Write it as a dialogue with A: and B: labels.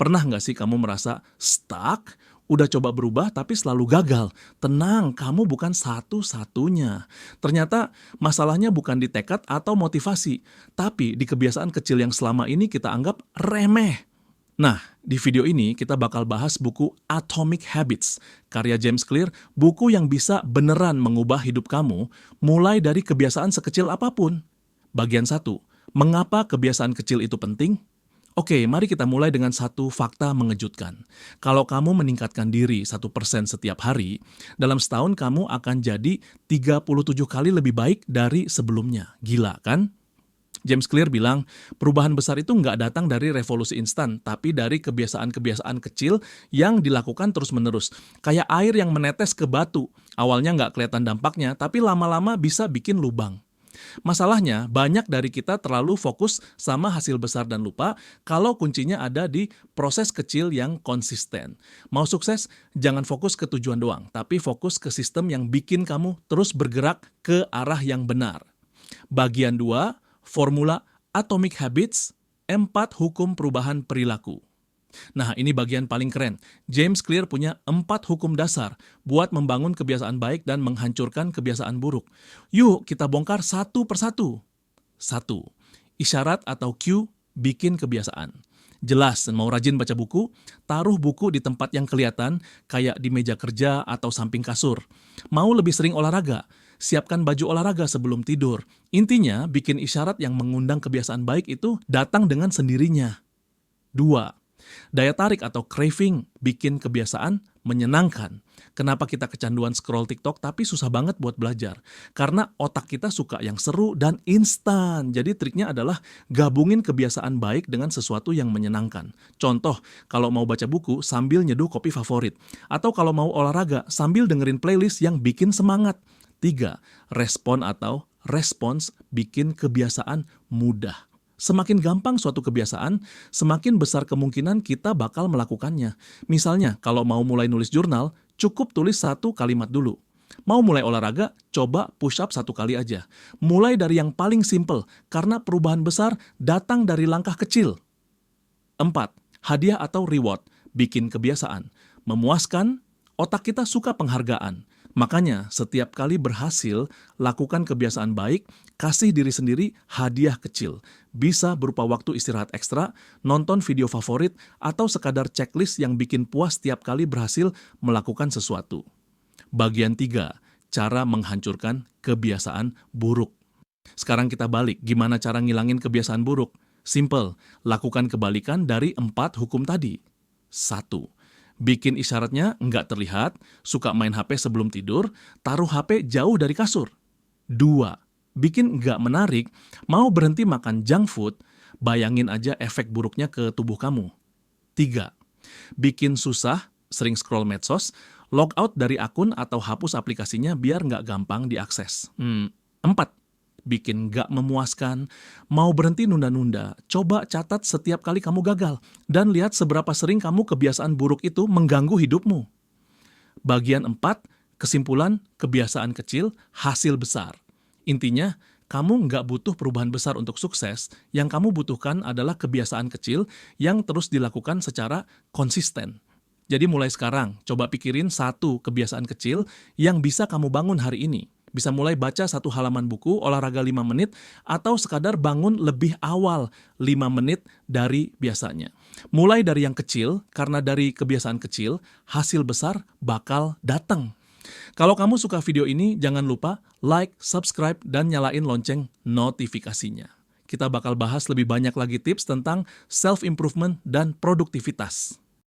A: Pernah nggak sih kamu merasa stuck? Udah coba berubah tapi selalu gagal. Tenang, kamu bukan satu-satunya. Ternyata masalahnya bukan di tekad atau motivasi, tapi di kebiasaan kecil yang selama ini kita anggap remeh. Nah, di video ini kita bakal bahas buku Atomic Habits, karya James Clear, buku yang bisa beneran mengubah hidup kamu, mulai dari kebiasaan sekecil apapun. Bagian 1, mengapa kebiasaan kecil itu penting? Oke, mari kita mulai dengan satu fakta mengejutkan. Kalau kamu meningkatkan diri 1% setiap hari, dalam setahun kamu akan jadi 37 kali lebih baik dari sebelumnya. Gila kan? James Clear bilang, perubahan besar itu nggak datang dari revolusi instan, tapi dari kebiasaan-kebiasaan kecil yang dilakukan terus-menerus. Kayak air yang menetes ke batu. Awalnya nggak kelihatan dampaknya, tapi lama-lama bisa bikin lubang. Masalahnya, banyak dari kita terlalu fokus sama hasil besar dan lupa kalau kuncinya ada di proses kecil yang konsisten. Mau sukses, jangan fokus ke tujuan doang, tapi fokus ke sistem yang bikin kamu terus bergerak ke arah yang benar. Bagian 2, formula Atomic Habits, 4 hukum perubahan perilaku. Nah, ini bagian paling keren. James Clear punya 4 hukum dasar buat membangun kebiasaan baik dan menghancurkan kebiasaan buruk. Yuk, kita bongkar satu persatu. 1. Isyarat atau cue bikin kebiasaan. Jelas, mau rajin baca buku, taruh buku di tempat yang kelihatan, kayak di meja kerja atau samping kasur. Mau lebih sering olahraga? Siapkan baju olahraga sebelum tidur. Intinya, bikin isyarat yang mengundang kebiasaan baik itu datang dengan sendirinya. 2. Daya tarik atau craving bikin kebiasaan menyenangkan. Kenapa kita kecanduan scroll TikTok tapi susah banget buat belajar? Karena otak kita suka yang seru dan instan. Jadi triknya adalah gabungin kebiasaan baik dengan sesuatu yang menyenangkan. Contoh, kalau mau baca buku sambil nyeduh kopi favorit. Atau kalau mau olahraga sambil dengerin playlist yang bikin semangat. 3. Respon atau respons bikin kebiasaan mudah. Semakin gampang suatu kebiasaan, semakin besar kemungkinan kita bakal melakukannya. Misalnya, kalau mau mulai nulis jurnal, cukup tulis 1 kalimat dulu. Mau mulai olahraga, coba push up 1 kali aja. Mulai dari yang paling simple, karena perubahan besar datang dari langkah kecil. 4. Hadiah atau reward bikin kebiasaan. Memuaskan, otak kita suka penghargaan. Makanya, setiap kali berhasil, lakukan kebiasaan baik, kasih diri sendiri hadiah kecil. Bisa berupa waktu istirahat ekstra, nonton video favorit, atau sekadar checklist yang bikin puas setiap kali berhasil melakukan sesuatu. Bagian 3, cara menghancurkan kebiasaan buruk. Sekarang kita balik, gimana cara ngilangin kebiasaan buruk? Simple, lakukan kebalikan dari 4 hukum tadi. 1. Bikin isyaratnya nggak terlihat, suka main HP sebelum tidur, taruh HP jauh dari kasur. 2. Bikin nggak menarik, mau berhenti makan junk food, bayangin aja efek buruknya ke tubuh kamu. 3. Bikin susah, sering scroll medsos, log out dari akun atau hapus aplikasinya biar nggak gampang diakses. 4. Bikin nggak memuaskan, mau berhenti nunda-nunda, coba catat setiap kali kamu gagal, dan lihat seberapa sering kamu kebiasaan buruk itu mengganggu hidupmu. Bagian 4, kesimpulan kebiasaan kecil, hasil besar. Intinya, kamu nggak butuh perubahan besar untuk sukses, yang kamu butuhkan adalah kebiasaan kecil yang terus dilakukan secara konsisten. Jadi mulai sekarang, coba pikirin 1 kebiasaan kecil yang bisa kamu bangun hari ini. Bisa mulai baca 1 halaman buku, olahraga 5 menit, atau sekadar bangun lebih awal 5 menit dari biasanya. Mulai dari yang kecil, karena dari kebiasaan kecil, hasil besar bakal datang. Kalau kamu suka video ini, jangan lupa like, subscribe, dan nyalain lonceng notifikasinya. Kita bakal bahas lebih banyak lagi tips tentang self-improvement dan produktivitas.